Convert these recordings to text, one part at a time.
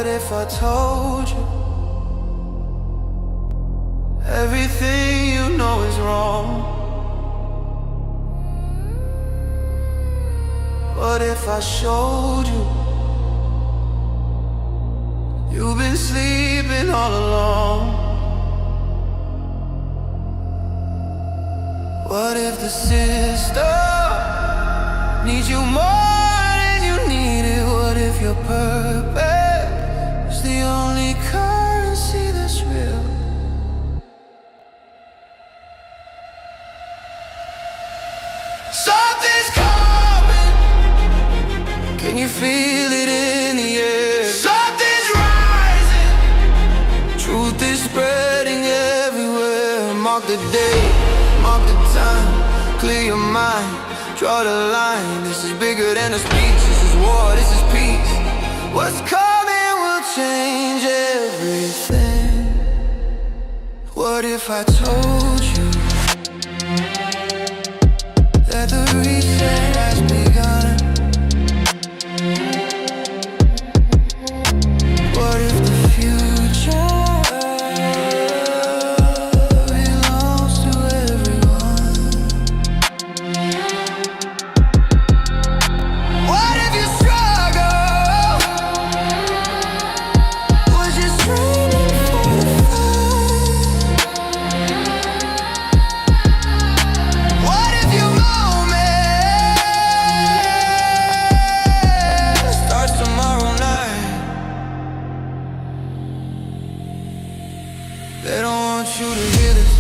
What if I told you everything you know is wrong? What if I showed you you've been sleeping all along? What if the system needs you more than you need it? What if your purpose is the only currency that's real? Something's coming. Can you feel it in the air? Something's rising. Truth is spreading everywhere. Mark the day, mark the time. Clear your mind, draw the line. This is bigger than a speech. This is war, this is peace. What's coming will change everything. What if I told you that the reset has begun? What if the future belongs to everyone? What if you struggle was just training for the fight? What if your moment starts tomorrow night? They don't want you to hear this.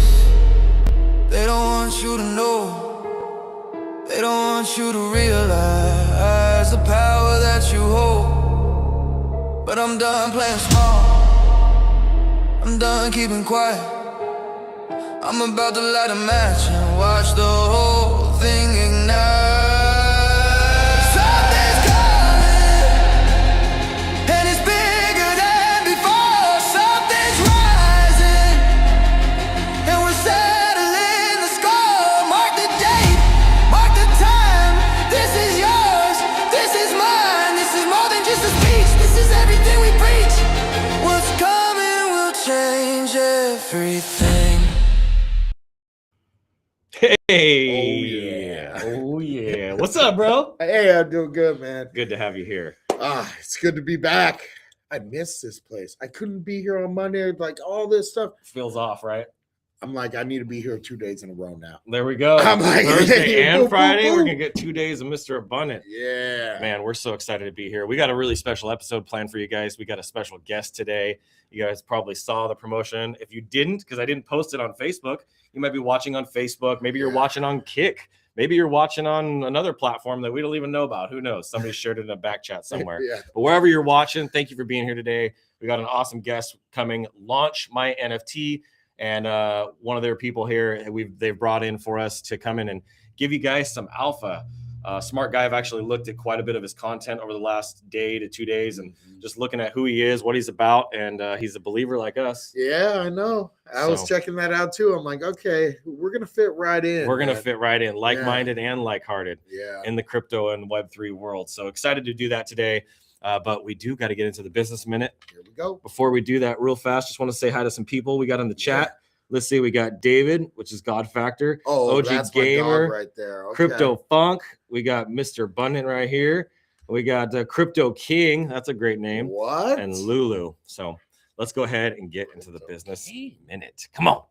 They don't want you to know. They don't want you to realize the power that you hold. But I'm done playing small. I'm done keeping quiet. I'm about to light a match and watch the whole thing ignite. Something's coming, and it's bigger than before. Something's rising, and we're settling the score. Mark the date, mark the time. This is yours, this is mine. This is more than just a speech. This is everything we preach. What's coming will change everything. Hey. Oh yeah. What's up, bro? Hey, I'm doing good, man. Good to have you here. It's good to be back. I miss this place. I couldn't be here on Monday, like all this stuff. Feels off, right? I'm like, I need to be here 2 days in a row now. There we go. I'm like, Thursday and boom, Friday, boom, we're boom. gonna get 2 days of Mr. Abundant. Yeah. Man, we're so excited to be here. We got a really special episode planned for you guys. We got a special guest today. You guys probably saw the promotion. If you didn't, because I didn't post it on Facebook, you might be watching on Facebook. Maybe you're watching on Kick. Maybe you're watching on another platform that we don't even know about. Who knows? Somebody shared it in a back chat somewhere. Yeah. But wherever you're watching, thank you for being here today. We got an awesome guest coming, Launch My NFT, and one of their people here they've brought in for us to come in and give you guys some alpha. Smart guy. I've actually looked at quite a bit of his content over the last day to 2 days, and just looking at who he is, what he's about, and he's a believer like us. Yeah, I know. I was checking that out too. I'm like, okay, we're gonna fit right in. We're gonna fit right in, like-minded and like-hearted in the crypto and Web3 world. So excited to do that today. But we do got to get into the business minute. Here we go. Before we do that, real fast, just want to say hi to some people we got in the chat. Let's see, we got David, which is God Factor. Oh, OG that's Gamer my dog right there. Okay. Crypto Funk. We got Mr. Abundant right here. We got Crypto King. That's a great name. What? And Lulu. So let's go ahead and get into the business minute. Come on.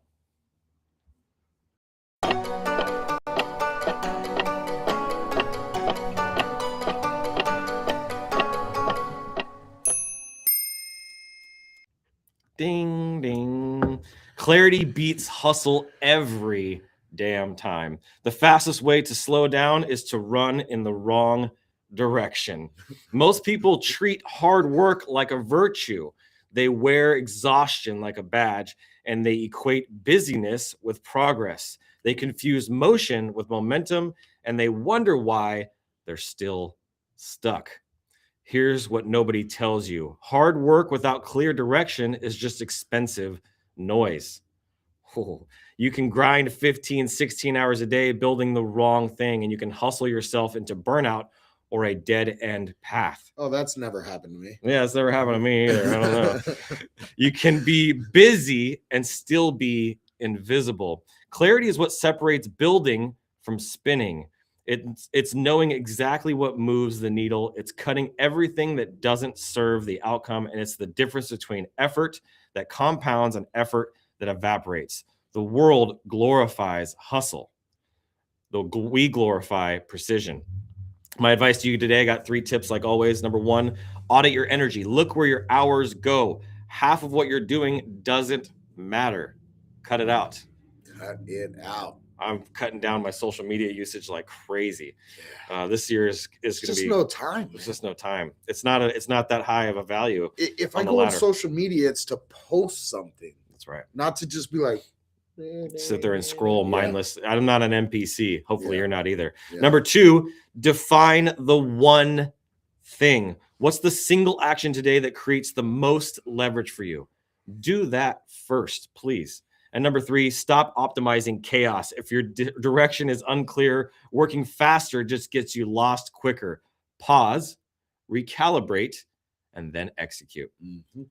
Ding, ding. Clarity beats hustle every damn time. The fastest way to slow down is to run in the wrong direction. Most people treat hard work like a virtue. They wear exhaustion like a badge, and they equate busyness with progress. They confuse motion with momentum, and they wonder why they're still stuck. Here's what nobody tells you. Hard work without clear direction is just expensive noise. Oh, you can grind 15, 16 hours a day building the wrong thing, and you can hustle yourself into burnout or a dead end path. Oh, that's never happened to me. Yeah, it's never happened to me either. I don't know. You can be busy and still be invisible. Clarity is what separates building from spinning. It's knowing exactly what moves the needle. It's cutting everything that doesn't serve the outcome. And it's the difference between effort that compounds and effort that evaporates. The world glorifies hustle, though we glorify precision. My advice to you today, I got 3 tips like always. Number 1, audit your energy. Look where your hours go. Half of what you're doing doesn't matter. Cut it out. Cut it out. I'm cutting down my social media usage like crazy. This year is going to be just no time. There's just no time. It's not that high of a value. If I go on social media, it's to post something. That's right. Not to just be like, sit there and scroll mindless. I'm not an NPC. Hopefully you're not either. Number 2, define the one thing. What's the single action today that creates the most leverage for you? Do that first, please. And number 3, stop optimizing chaos. If your direction is unclear, working faster just gets you lost quicker. Pause, recalibrate, and then execute.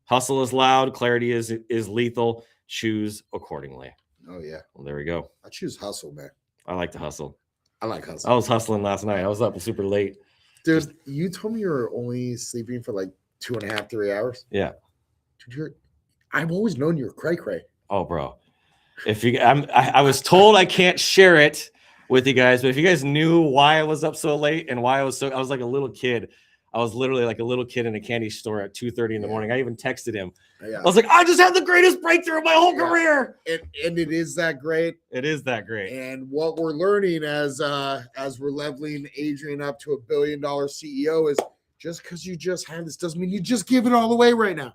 Hustle is loud. Clarity is lethal. Choose accordingly. Oh, yeah. Well, there we go. I choose hustle, man. I like to hustle. I like hustle. I was hustling last night. I was up super late. Dude, you told me you were only sleeping for like 2.5, 3 hours. Yeah. Dude, I've always known you're cray-cray. Oh, bro. If you, I was told I can't share it with you guys, but if you guys knew why I was up so late and why I was like a little kid. I was literally like a little kid in a candy store at 2:30 in the morning. I even texted him. I was like, I just had the greatest breakthrough of my whole career. And it is that great. It is that great. And what we're learning as we're leveling Adrian up to $1 billion CEO is just because you just had this doesn't mean you just give it all away right now.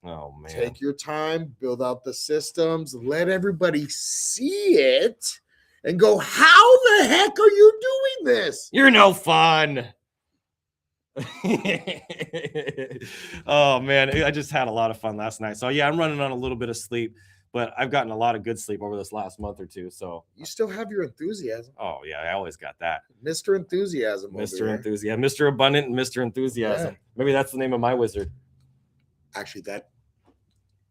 Oh, man. Take your time, build out the systems, let everybody see it, and go, how the heck are you doing this? You're no fun. Oh, man. I just had a lot of fun last night. So, yeah, I'm running on a little bit of sleep, but I've gotten a lot of good sleep over this last month or two. So you still have your enthusiasm. Oh, yeah. I always got that. Mr. Enthusiasm. Mr. Enthusiasm. Mr. Abundant and Mr. Enthusiasm. Yeah. Maybe that's the name of my wizard. Actually,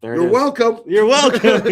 You're welcome. You're welcome.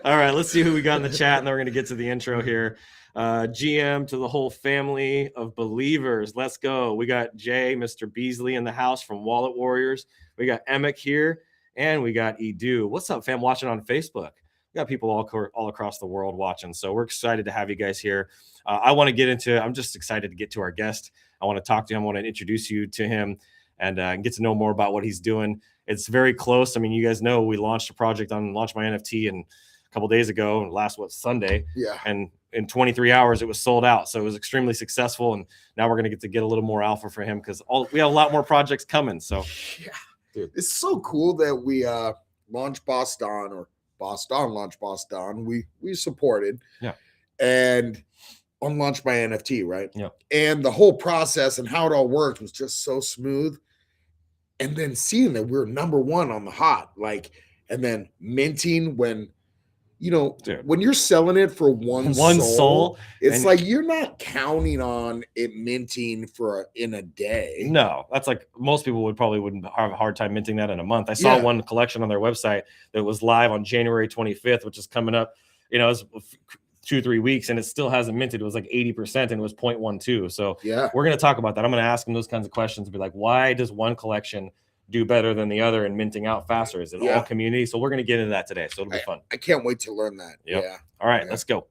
All right, let's see who we got in the chat, and then we're going to get to the intro here. GM to the whole family of believers. Let's go. We got Jay, Mr. Beasley in the house from Wallet Warriors. We got Emick here, and we got Edu. What's up, fam? Watching on Facebook. We got people all across the world watching, so we're excited to have you guys here. I'm just excited to get to our guest. I want to talk to him. I want to introduce you to him and get to know more about what he's doing. It's very close. I mean, you guys know we launched a project on Launch My NFT and a couple days ago, Sunday. Yeah. And in 23 hours, it was sold out. So it was extremely successful. And now we're going to get a little more alpha for him because we have a lot more projects coming. So yeah, dude, it's so cool that we launched Boss Don or Boss Don launched Boss Don. We supported. Yeah. And on Launch My NFT, right? Yeah. And the whole process and how it all worked was just so smooth. And then seeing that we're number one on the hot, and then minting when, when you're selling it for one soul, it's like you're not counting on it minting in a day. No, that's like most people wouldn't have a hard time minting that in a month. I saw one collection on their website that was live on January 25th, which is coming up, it's 2-3 weeks, and it still hasn't minted. It was like 80% and it was 0.12. So yeah, we're going to talk about that. I'm going to ask them those kinds of questions and be like, why does one collection do better than the other and minting out faster? Is it all community? So we're going to get into that today. So it'll be fun. I can't wait to learn that. Yep. Yeah. All right, let's go.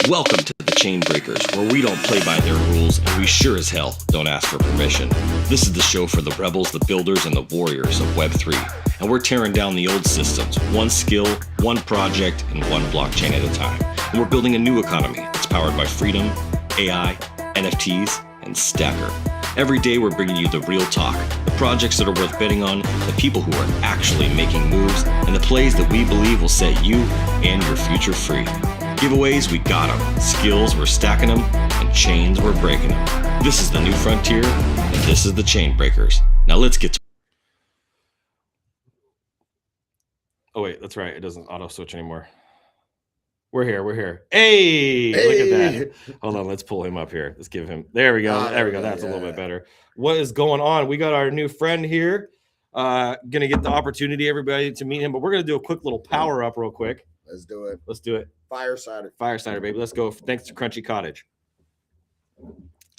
Welcome to the Chain Breakers, where we don't play by their rules and we sure as hell don't ask for permission. This is the show for the rebels, the builders, and the warriors of Web3. And we're tearing down the old systems, one skill, one project, and one blockchain at a time. And we're building a new economy that's powered by freedom, AI, NFTs, and Stacker. Every day we're bringing you the real talk, the projects that are worth betting on, the people who are actually making moves, and the plays that we believe will set you and your future free. Giveaways, we got them. Skills, we're stacking them. And chains, we're breaking them. This is the new frontier, and this is the Chain Breakers. Now let's get to... Oh, wait, that's right. It doesn't auto switch anymore. We're here. Hey, look at that. Hold on, let's pull him up here. Let's give him. There we go. There we go. That's a little bit better. What is going on? We got our new friend here. Gonna get the opportunity, everybody, to meet him, but we're gonna do a quick little power up real quick. Let's do it. Let's do it. Firesider, baby. Let's go. Thanks to Crunchy Cottage.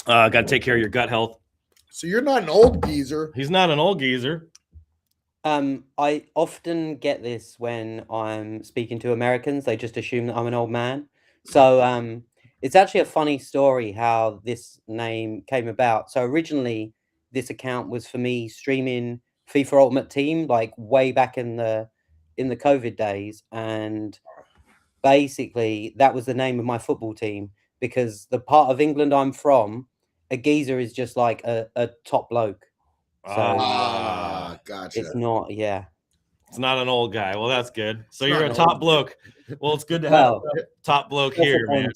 Got to take care of your gut health. So you're not an old geezer. He's not an old geezer. I often get this when I'm speaking to Americans. They just assume that I'm an old man. So it's actually a funny story how this name came about. So originally, this account was for me streaming FIFA Ultimate Team, like way back in the COVID days, and basically that was the name of my football team, because the part of England I'm from, a geezer is just like a top bloke. So gotcha. it's not, It's not an old guy. Well, that's good. So you're a top bloke. Well, it's good to have a top bloke here, man.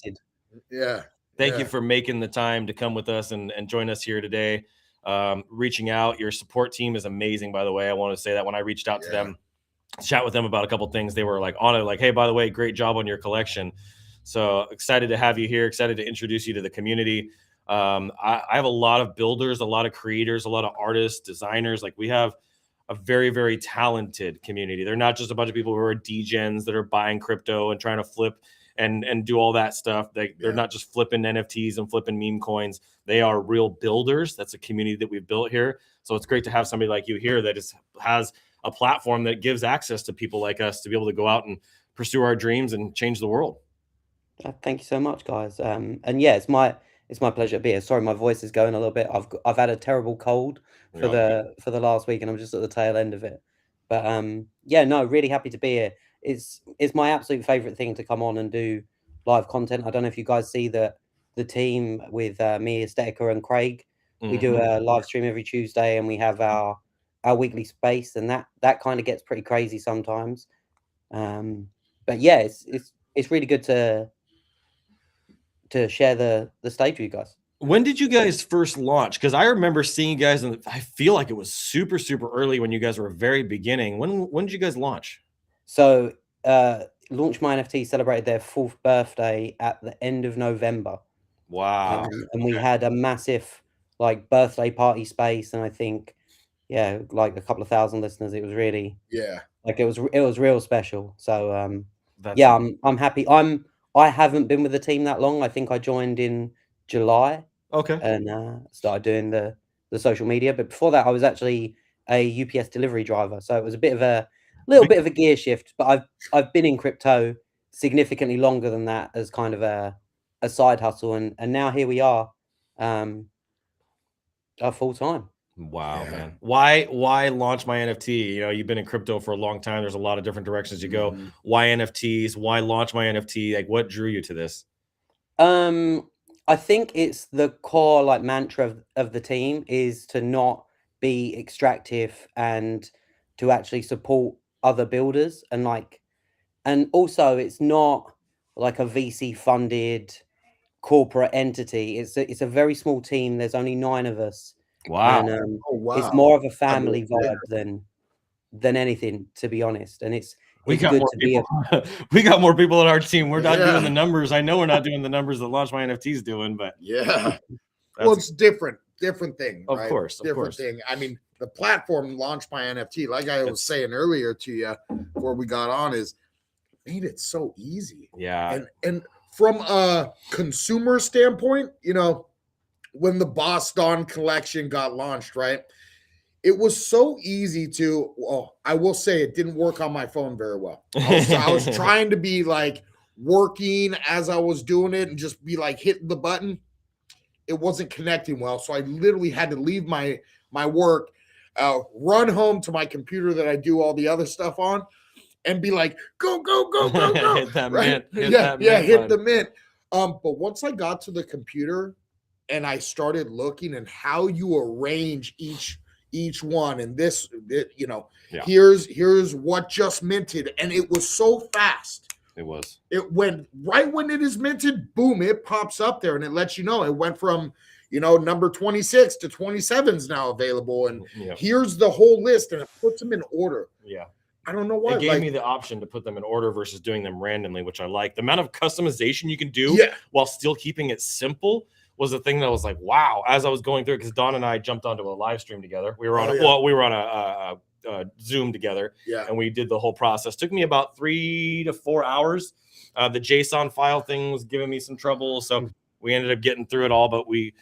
Yeah. Thank you for making the time to come with us and join us here today. Reaching out. Your support team is amazing, by the way. I want to say that when I reached out to them, chat with them about a couple things, they were like on it, like, hey, by the way, great job on your collection. So excited to have you here. Excited to introduce you to the community. I have a lot of builders, a lot of creators, a lot of artists, designers. Like, we have a very, very talented community. They're not just a bunch of people who are degens that are buying crypto and trying to flip and do all that stuff. They're not just flipping NFTs and flipping meme coins. They are real builders. That's a community that we've built here. So it's great to have somebody like you here that has a platform that gives access to people like us to be able to go out and pursue our dreams and change the world. Thank you so much, guys. And yeah, it's my pleasure to be here. Sorry, my voice is going a little bit. I've had a terrible cold for the last week, and I'm just at the tail end of it. But yeah, no, really happy to be here. It's my absolute favorite thing to come on and do live content. I don't know if you guys see the team with me, Aesthetica, and Craig. We do a live stream every Tuesday, and we have our weekly space, and that kind of gets pretty crazy sometimes. But yeah, it's really good to share the stage with you guys. When did you guys first launch? Because I remember seeing you guys, and I feel like it was super, super early when you guys were very beginning. When did you guys launch? So Launch My NFT celebrated their 4th birthday at the end of November. Wow. And we had a massive like birthday party space, and I think like a couple of thousand listeners. It was really like it was real special. So I'm happy. I haven't been with the team that long. I think I joined in July. Okay. And started doing the social media. But before that, I was actually a UPS delivery driver. So it was a bit of a gear shift. But I've been in crypto significantly longer than that as kind of a side hustle. And now here we are, full time. Wow, man. Why launch my NFT? You know, you've been in crypto for a long time. There's a lot of different directions you go. Why NFTs? Why launch my NFT? Like, what drew you to this? I think it's the core like mantra of the team is to not be extractive and to actually support other builders, and also it's not like a VC funded corporate entity. It's a very small team. There's only 9 of us. Wow. And it's more of a family vibe than anything, to be honest. And we got more people on our team. We're not doing the numbers. I know we're not doing the numbers that Launch My NFT is doing, but well, it's different thing. Of right? course, different thing. I mean, the platform Launch My NFT, like I was saying earlier to you before we got on, is made it so easy. Yeah. And from a consumer standpoint, you know, when the Boss Don collection got launched, right? It was so easy to, well, I will say it didn't work on my phone very well. I was trying to be like working as I was doing it and just be like hitting the button. It wasn't connecting well. So I literally had to leave my work, run home to my computer that I do all the other stuff on, and be like, go. Hit that mint. Hit the mint. But once I got to the computer and I started looking and how you arrange each one, and this, you know, here's what just minted, and it was so fast. It went right when it is minted, boom, it pops up there and it lets you know it went from, you know, number 26 to 27 is now available, and here's the whole list, and it puts them in order. I don't know why. It gave like, me the option to put them in order versus doing them randomly, which I like. The amount of customization you can do while still keeping it simple was the thing that was like, wow. As I was going through it, because Don and I jumped onto a live stream together. We were on we were on a Zoom together, and we did the whole process. Took me about 3 to 4 hours. The JSON file thing was giving me some trouble, so we ended up getting through it all. But we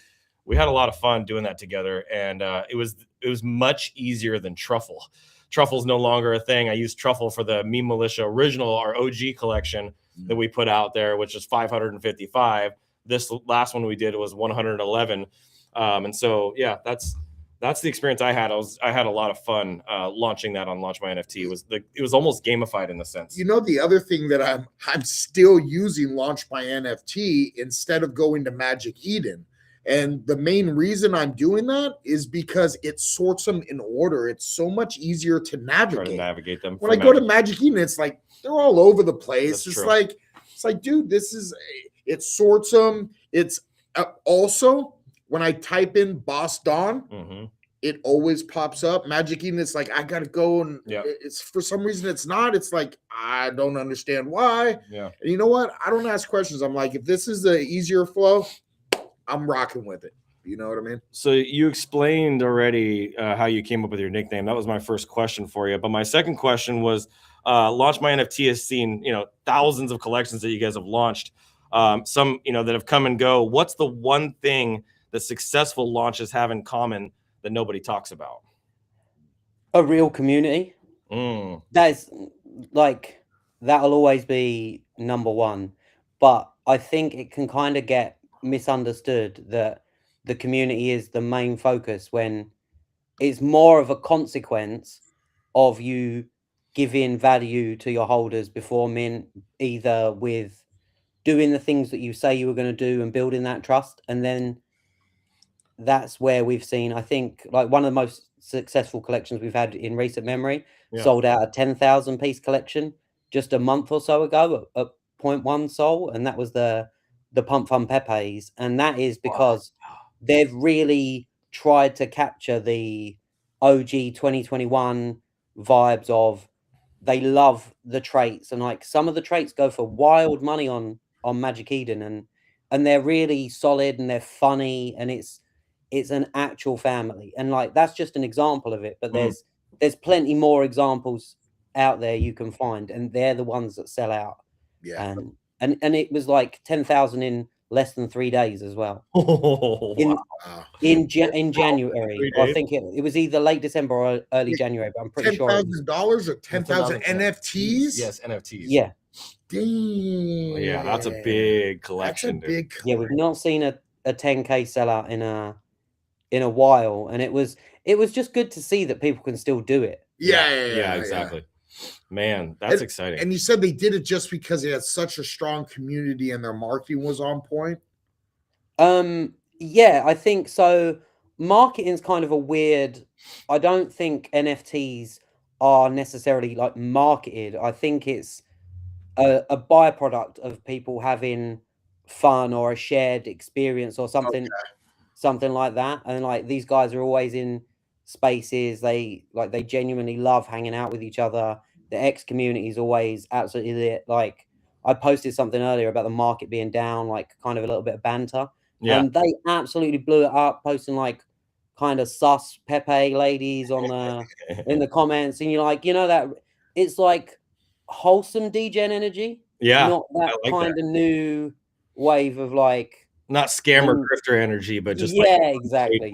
had a lot of fun doing that together, and it was much easier than Truffle. Truffle's no longer a thing. I used Truffle for the Meme Militia original, our OG collection that we put out there, which is 555. This last one we did was 111. And so, yeah, that's the experience I had. I had a lot of fun launching that on Launch My NFT. It was almost gamified in a sense. You know, the other thing that I'm still using Launch My NFT instead of going to Magic Eden. And the main reason I'm doing that is because it sorts them in order. It's so much easier to navigate. Try to navigate them. When I go to Magic Eden, it's like they're all over the place. It's like, dude, it sorts them. It's also when I type in Boss Don, it always pops up. Magic Eden, it's like I gotta go, and it's for some reason it's not. It's like I don't understand why. Yeah. And you know what? I don't ask questions. I'm like, if this is the easier flow, I'm rocking with it. You know what I mean? So you explained already how you came up with your nickname. That was my first question for you. But my second question was, Launch My NFT has seen, thousands of collections that you guys have launched. Some, that have come and go. What's the one thing that successful launches have in common that nobody talks about? A real community. That's like, that'll always be number one. But I think it can kind of get misunderstood that the community is the main focus when it's more of a consequence of you giving value to your holders before mint, either with doing the things that you say you were going to do and building that trust. And then that's where we've seen, I think, like one of the most successful collections we've had in recent memory, sold out a 10,000 piece collection just a month or so ago at 0.1 Sol. And that was the Pump Fun Pepes. And that is because they've really tried to capture the OG 2021 vibes of, they love the traits, and like some of the traits go for wild money on Magic Eden, and they're really solid and they're funny, and it's an actual family. And like that's just an example of it, but there's plenty more examples out there you can find, and they're the ones that sell out. And it was like 10,000 in less than 3 days as well. In January, I think it was either late December or early January, but I'm pretty sure. $10,000 or 10,000 NFTs? Yes, NFTs. Yeah. Damn. Yeah, that's a big collection. That's a big Yeah, we've not seen a 10K sellout in a while, and it was just good to see that people can still do it. Yeah, exactly. Man, that's exciting. And you said they did it just because they had such a strong community and their marketing was on point? Yeah, I think so. Marketing's kind of a weird, I don't think NFTs are necessarily like marketed. I think it's a byproduct of people having fun or a shared experience or something like that. And like these guys are always in spaces, they genuinely love hanging out with each other. The X community is always absolutely lit. Like I posted something earlier about the market being down, like kind of a little bit of banter, and they absolutely blew it up, posting like kind of sus Pepe ladies on the in the comments, and you're like, that it's like wholesome degen energy, not that like kind of new wave of like not scammer grifter energy, but just exactly.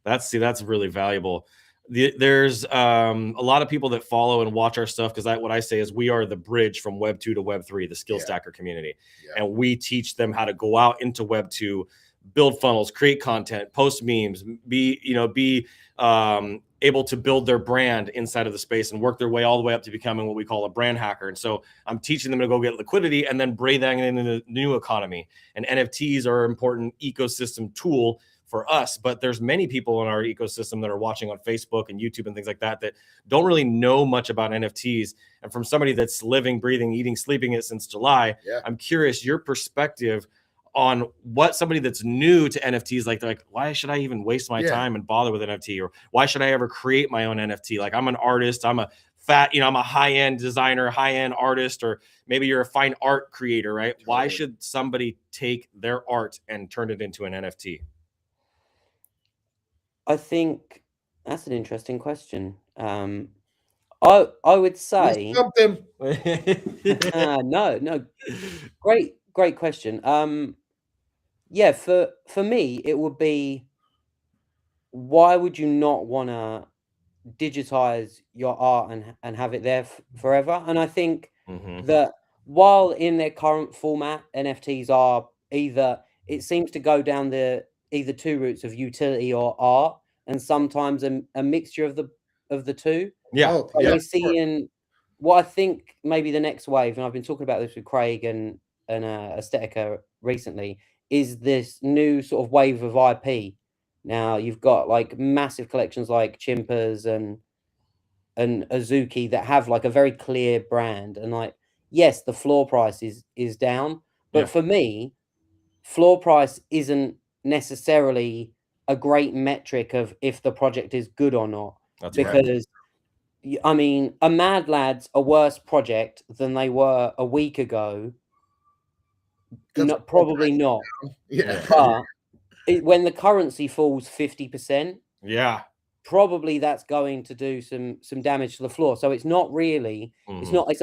That's really valuable. There's a lot of people that follow and watch our stuff because what I say is we are the bridge from Web 2 to Web 3, the skill stacker community. And we teach them how to go out into Web 2, build funnels, create content, post memes, be able to build their brand inside of the space and work their way all the way up to becoming what we call a brand hacker. And so I'm teaching them to go get liquidity and then bring that into the new economy. And NFTs are an important ecosystem tool for us, but there's many people in our ecosystem that are watching on Facebook and YouTube and things like that don't really know much about NFTs. And from somebody that's living, breathing, eating, sleeping it since July, I'm curious your perspective on what somebody that's new to NFTs, like why should I even waste my time and bother with NFT, or why should I ever create my own NFT? Like I'm an artist, I'm a fat, I'm a high-end designer, high-end artist, or maybe you're a fine art creator, right? Totally. Why should somebody take their art and turn it into an NFT? I think that's an interesting question. I would You say stumped him. no, great question. Yeah, for me, it would be, why would you not wanna digitize your art and have it there forever? And I think Mhm. that while in their current format, NFTs are either, it seems to go down the either two routes of utility or art, and sometimes a mixture of the two. Yeah. Both. But Yeah. we're seeing what I think maybe the next wave, and I've been talking about this with Craig and Aesthetica recently, is this new sort of wave of IP. Now you've got like massive collections like Chimpas and Azuki that have like a very clear brand, and like, yes, the floor price is down, but Yeah. for me, floor price isn't necessarily a great metric of if the project is good or not. That's right. Because I mean, a Mad Lads a worse project than they were a week ago? No, probably not. Yeah. But when the currency falls 50%, Yeah. probably that's going to do some damage to the floor. So it's not really, it's Mhm. not, it's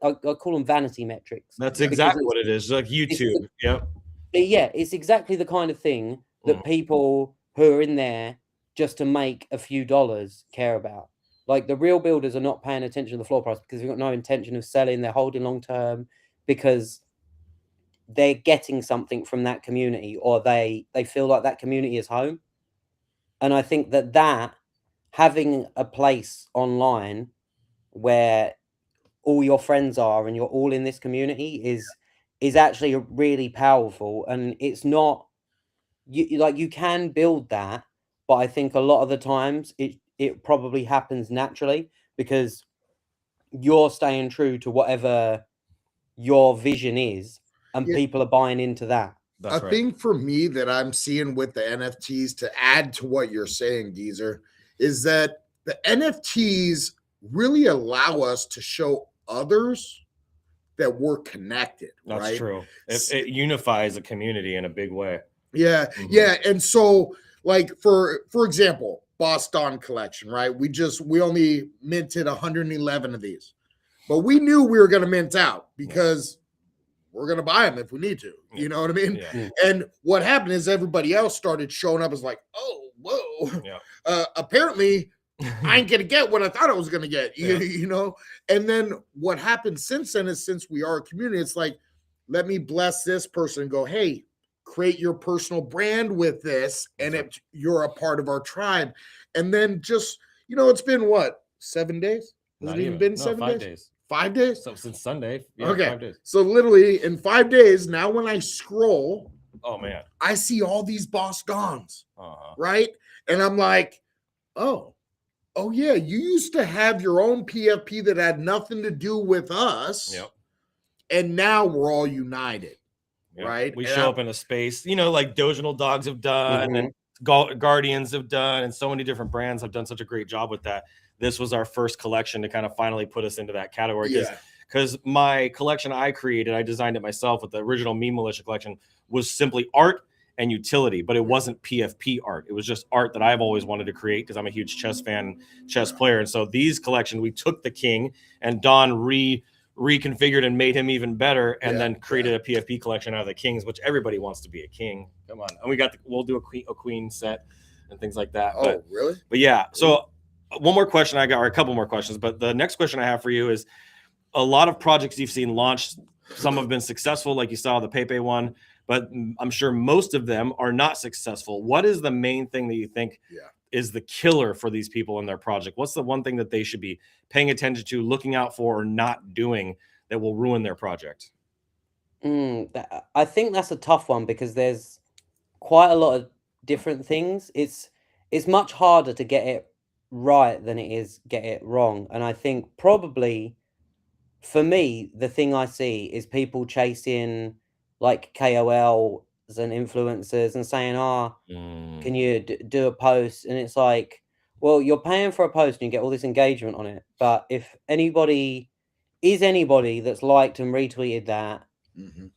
I call them vanity metrics. That's because exactly it's what it is. Like YouTube. Yep. yeah, it's exactly the kind of thing that Mhm. people who are in there just to make a few dollars care about. Like, the real builders are not paying attention to the floor price because they've got no intention of selling. They're holding long term because they're getting something from that community, or they feel like that community is home. And I think that having a place online where all your friends are and you're all in this community is actually really powerful. And it's not, you can build that, but I think a lot of the times it probably happens naturally because you're staying true to whatever your vision is, and Yeah. people are buying into that. That's A right. thing for me that I'm seeing with the NFTs, to add to what you're saying, Geezer, is that the NFTs really allow us to show others that we're connected. That's right? true. It unifies a community in a big way. Yeah, Mhm. yeah. And so, like, for example, Boss Don collection, right? We only minted 111 of these, but we knew we were going to mint out because we're going to buy them if we need to. You know what I mean? Yeah. And what happened is everybody else started showing up as like, oh, whoa. Yeah. Apparently, I ain't going to get what I thought I was going to get, Yeah. you know? And then what happened since then is, since we are a community, it's like, let me bless this person and go, hey, create your personal brand with this, and That's you're a part of our tribe. And then just, it's been what, 7 days? Has Not it even even. been No, 7 5 days? days. 5 days? So since Sunday. Yeah, Okay. 5 days. So literally in 5 days, now when I scroll, Oh man. I see all these Boss Dons, Uh-huh. right? And I'm like, oh yeah, you used to have your own PFP that had nothing to do with us. Yep. And now we're all united. Yep. Right? We And show up in a space, like Doginal Dogs have done, Mhm. and Guardians have done, and so many different brands have done such a great job with that. This was our first collection to kind of finally put us into that category, because my collection I created, I designed it myself with the original Meme Militia collection, was simply art and utility, but it wasn't PFP art. It was just art that I've always wanted to create because I'm a huge chess fan, chess player. And so these collection, we took the king, and Don reconfigured and made him even better, and then created a PFP collection out of the kings, which everybody wants to be a king. Come on. And we'll do a queen set and things like that. Oh, really? But yeah. So one more question I got, or a couple more questions, but the next question I have for you is, a lot of projects you've seen launched, some have been successful, like you saw the Pepe one, but I'm sure most of them are not successful. What is the main thing that you think is the killer for these people in their project? What's the one thing that they should be paying attention to, looking out for, or not doing that will ruin their project? I think that's a tough one because there's quite a lot of different things. It's much harder to get it right than it is get it wrong. And I think probably for me, the thing I see is people chasing like KOLs and influencers and saying, can you do a post? And it's like, well, you're paying for a post and you get all this engagement on it. But if anybody that's liked and retweeted that,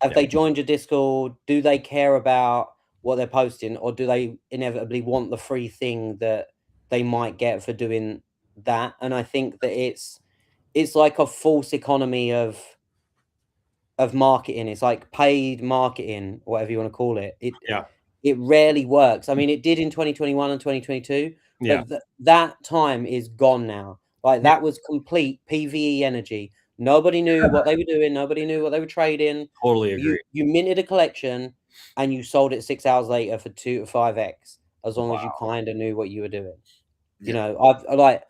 have they joined your Discord? Do they care about what they're posting, or do they inevitably want the free thing that they might get for doing that? And I think that it's like a false economy of marketing. It's like paid marketing, whatever you want to call it. It rarely works. I mean, it did in 2021 and 2022, but that time is gone now. Like that was complete PvE energy. Nobody knew what they were doing. Nobody knew what they were trading. Totally agree. You minted a collection and you sold it 6 hours later for 2 to 5x, as long as you kind of knew what you were doing. You know, I've like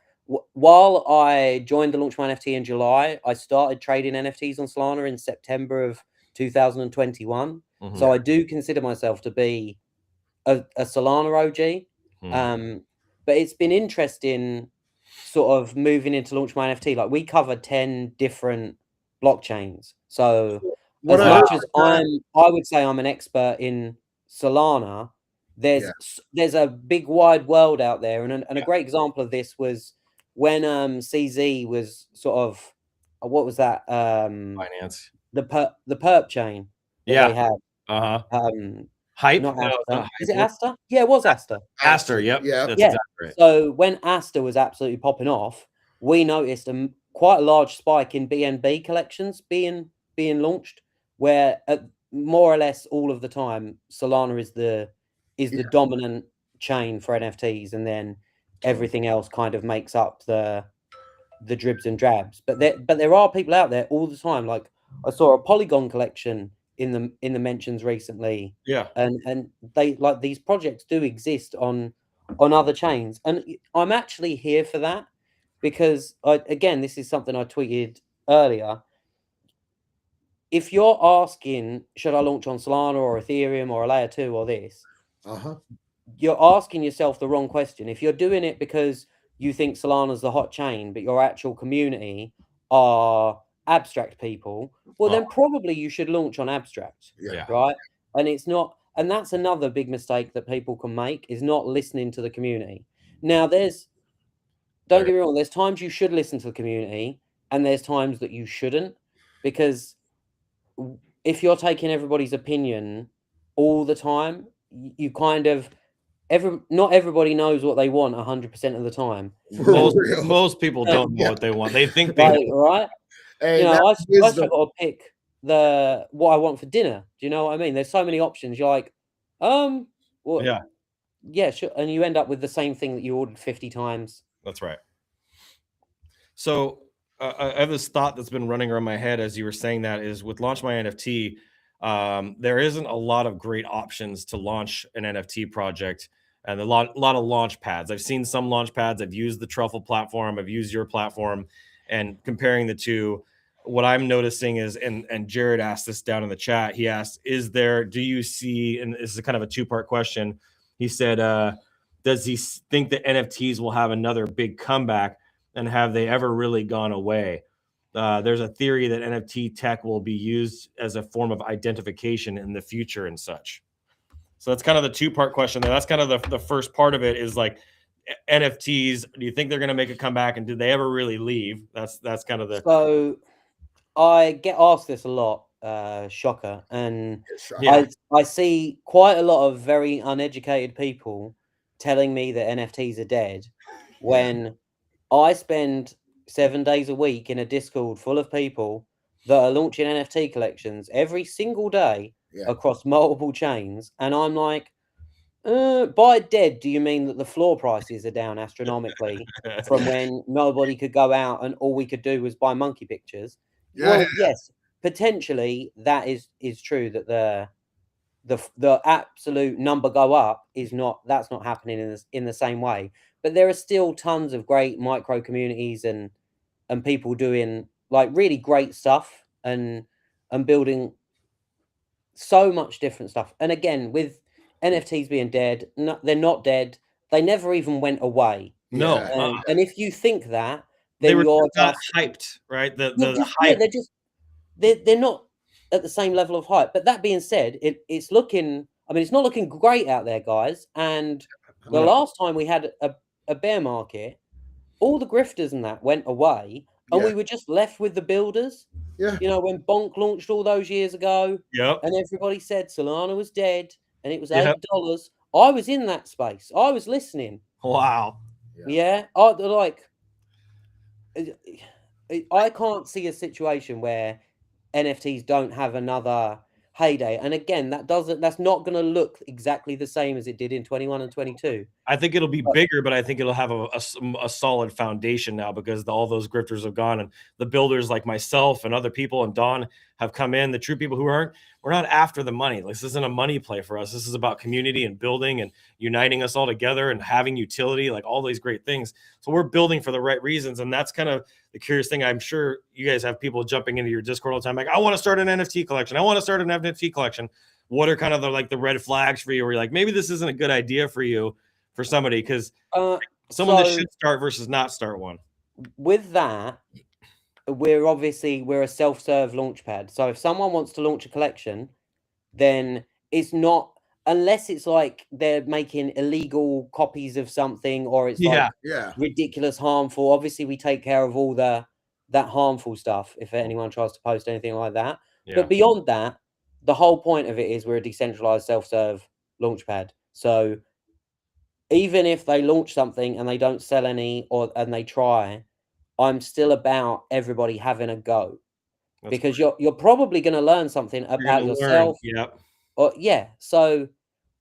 while I joined the Launch My NFT in July, I started trading NFTs on Solana in September of 2021. So I do consider myself to be a Solana OG. But it's been interesting sort of moving into Launch My NFT. Like we cover 10 different blockchains. So as much as I would say I'm an expert in Solana, there's a big wide world out there. And a great example of this was when CZ was sort of what was that? Finance. The perp chain that they had. Hype? Not Asta. Is it Asta? Yeah, it was Asta. Asta, yep. Yeah. That's exactly right. So when Asta was absolutely popping off, we noticed quite a large spike in BNB collections being launched, where more or less all of the time Solana is the dominant chain for NFTs, and then everything else kind of makes up the dribs and drabs. But there are people out there all the time. Like I saw a Polygon collection in the mentions recently. And they like these projects do exist on other chains, and I'm actually here for that, because again, this is something I tweeted earlier. If you're asking, should I launch on Solana or Ethereum or a layer 2 or this, you're asking yourself the wrong question. If you're doing it because you think Solana's the hot chain, but your actual community are abstract people, well, then probably you should launch on abstract, right? And it's not, and that's another big mistake that people can make, is not listening to the community. Now, don't get me wrong, there's times you should listen to the community, and there's times that you shouldn't, because if you're taking everybody's opinion all the time, you kind of not everybody knows what they want 100% of the time. Most people don't know what they want. They think they right. Hey, I still got to pick what I want for dinner. Do you know what I mean? There's so many options. You're like, well, yeah, sure, and you end up with the same thing that you ordered 50 times. That's right. So I have this thought that's been running around my head as you were saying that, is with Launch My NFT, there isn't a lot of great options to launch an NFT project, and a lot of launch pads. I've seen some launch pads. I've used the Truffle platform. I've used your platform, and comparing the two, what I'm noticing is, and Jared asked this down in the chat. He asked, do you see, and this is kind of a two-part question. He said, does he think that NFTs will have another big comeback, and have they ever really gone away? There's a theory that NFT tech will be used as a form of identification in the future and such. So that's kind of the two-part question there. That's kind of the first part of it, is like NFTs. Do you think they're going to make a comeback, and did they ever really leave? That's kind of the. So I get asked this a lot, shocker, and I see quite a lot of very uneducated people telling me that NFTs are dead, when I spend 7 days a week in a Discord full of people that are launching NFT collections every single day across multiple chains. And I'm like, by dead, do you mean that the floor prices are down astronomically from when nobody could go out and all we could do was buy monkey pictures? Well, yes, potentially that is true, that the absolute number go up that's not happening in the same way. But there are still tons of great micro communities and people doing like really great stuff and building so much different stuff. And again, with NFTs being dead, they're not dead. They never even went away. No. And if you think that, then they were you're not hyped, right? The hype. They're not at the same level of hype. But that being said, it's looking, I mean, it's not looking great out there, guys. And the last time we had a bear market, all the grifters and that went away, and we were just left with the builders. Yeah. You know, when Bonk launched all those years ago, Yep. and everybody said Solana was dead, and it was Yep. $8. I was in that space. I was listening. Wow. Yeah. I can't see a situation where NFTs don't have another heyday. And again, that's not going to look exactly the same as it did in 21 and 22. I think it'll be bigger, but I think it'll have a solid foundation now because all those grifters have gone, and the builders like myself and other people and Don have come in. The true people who we're not after the money. This isn't a money play for us. This is about community and building and uniting us all together and having utility, like all these great things. So we're building for the right reasons, and that's kind of the curious thing. I'm sure you guys have people jumping into your Discord all the time, like, I want to start an NFT collection. I want to start an NFT collection. What are kind of the red flags for you where you're like, maybe this isn't a good idea for you? For somebody, because someone that should start versus not start one. With that, we're a self-serve launchpad. So if someone wants to launch a collection, then it's not, unless it's like they're making illegal copies of something, or it's like ridiculous, harmful. Obviously, we take care of all that harmful stuff if anyone tries to post anything like that. But beyond that, the whole point of it is we're a decentralized self-serve launchpad. So even if they launch something and they don't sell any, and they try, I'm still about everybody having a go. That's because great. You're probably going to learn something about yourself. So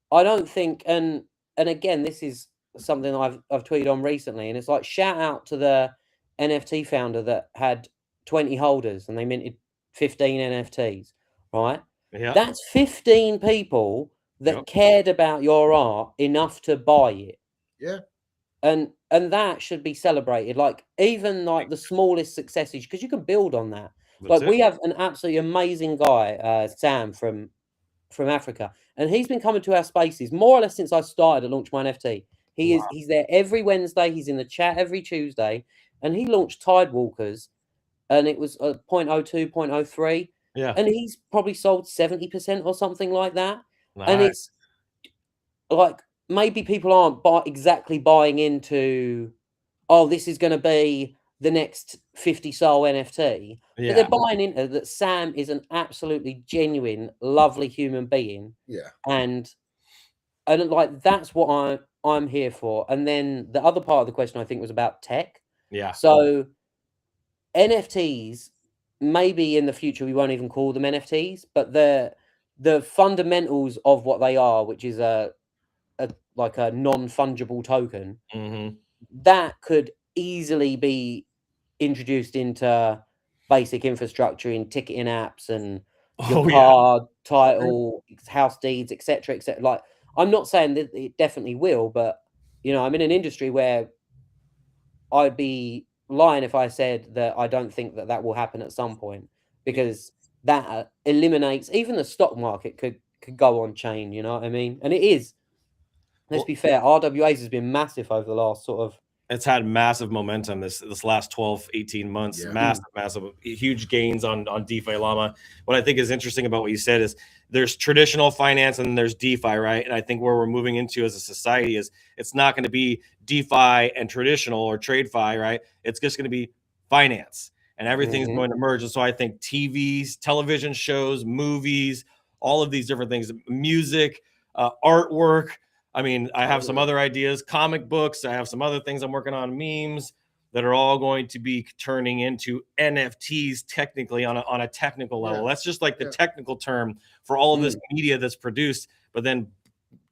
I don't think, and again, this is something I've tweeted on recently, and it's like, shout out to the NFT founder that had 20 holders and they minted 15 NFTs, right? Yeah. That's 15 people that cared about your art enough to buy it. Yeah. And that should be celebrated. Like, even like the smallest successes, because you can build on that. We have an absolutely amazing guy, Sam from Africa, and he's been coming to our spaces more or less since I started to launch my NFT. He's there every Wednesday. He's in the chat every Tuesday, and he launched Tidewalkers, and it was 0.02, 0.03. Yeah. And he's probably sold 70% or something like that. Nice. And it's like, maybe people aren't exactly buying into, oh, this is going to be the next 50 soul NFT. But they're buying into that Sam is an absolutely genuine, lovely human being. Yeah. And like, that's what I'm here for. And then the other part of the question, I think, was about tech. Yeah. So NFTs, maybe in the future we won't even call them NFTs, but the fundamentals of what they are, which is a non-fungible token, that could easily be introduced into basic infrastructure in ticketing apps and your card, title, house deeds, etc. Like, I'm not saying that it definitely will, but I'm in an industry where I'd be lying if I said that I don't think that will happen at some point, because that eliminates, even the stock market could go on chain, you know what I mean? And it is. Let's be fair, RWAs has been massive over the last sort of... It's had massive momentum this last 12, 18 months. Massive, huge gains on DeFi Llama. What I think is interesting about what you said is there's traditional finance and there's DeFi, right? And I think where we're moving into as a society is it's not going to be DeFi and traditional or TradeFi, right? It's just going to be finance, and everything's going to merge. And so I think TVs, television shows, movies, all of these different things, music, artwork. I mean, I have some other ideas, comic books. I have some other things I'm working on, memes that are all going to be turning into NFTs technically on a technical level. That's just like the technical term for all of this media that's produced, but then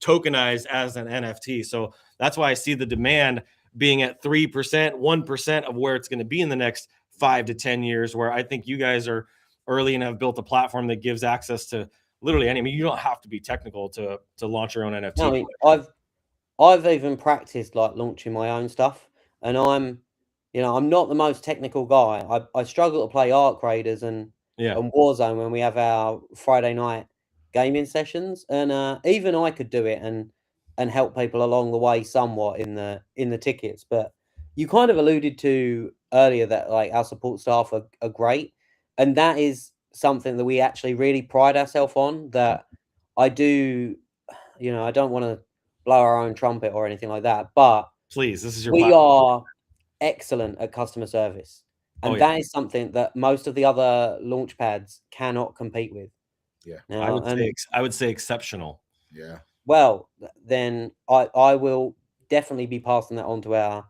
tokenized as an NFT. So that's why I see the demand being at 3%, 1% of where it's going to be in the next 5 to 10 years, where I think you guys are early and have built a platform that gives access to literally any. I mean, you don't have to be technical to launch your own NFT. No, I mean, I've even practiced like launching my own stuff, and I'm not the most technical guy. I struggle to play Arc Raiders and Warzone when we have our Friday night gaming sessions, and even I could do it and help people along the way somewhat in the tickets. But you kind of alluded to earlier that like our support staff are great, and that is something that we actually really pride ourselves on. That I do, I don't want to blow our own trumpet or anything like that, but Please, this is your we platform. are excellent at customer service, and Oh, that is something that most of the other launch pads cannot compete with. Yeah. Now, I would say exceptional. Yeah. well, then I will definitely be passing that on to our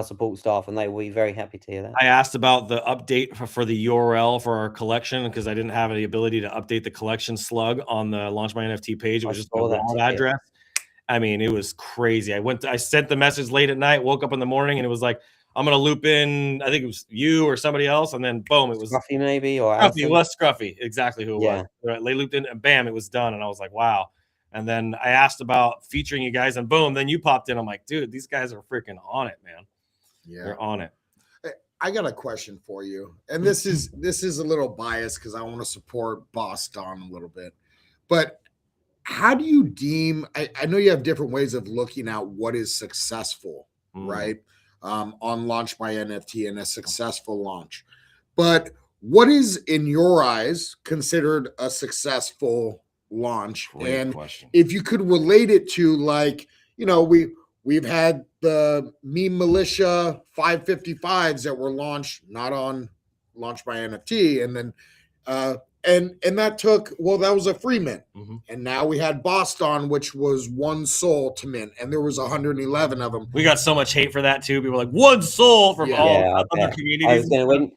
support staff, and they will be very happy to hear that. I asked about the update for the URL for our collection because I didn't have the ability to update the collection slug on the Launch My NFT page. It was just my wallet address. I mean, it was crazy. I sent the message late at night, woke up in the morning, and it was like, I'm gonna loop in. I think it was you or somebody else, and then boom, it was Scruffy maybe or Scruffy. It was Scruffy, exactly who it Yeah. was. They looped in, and bam, it was done. And I was like, wow. And then I asked about featuring you guys, and boom, then you popped in. I'm like, dude, these guys are freaking on it, man. Yeah. They're on it. I got a question for you, and this is a little biased because I want to support Boss Don a little bit, but how do you deem? I know you have different ways of looking at what is successful, right? On Launch My NFT and a successful launch, but what is in your eyes considered a successful launch? Great question. If you could relate it to, like, you know, we've had the Meme Militia 555s that were launched not on Launch by NFT, and then and that took, well, that was a free mint, and now we had Boston, which was one soul to mint, and there was 111 of them. We got so much hate for that too. People were like, one soul from all other communities. I was gonna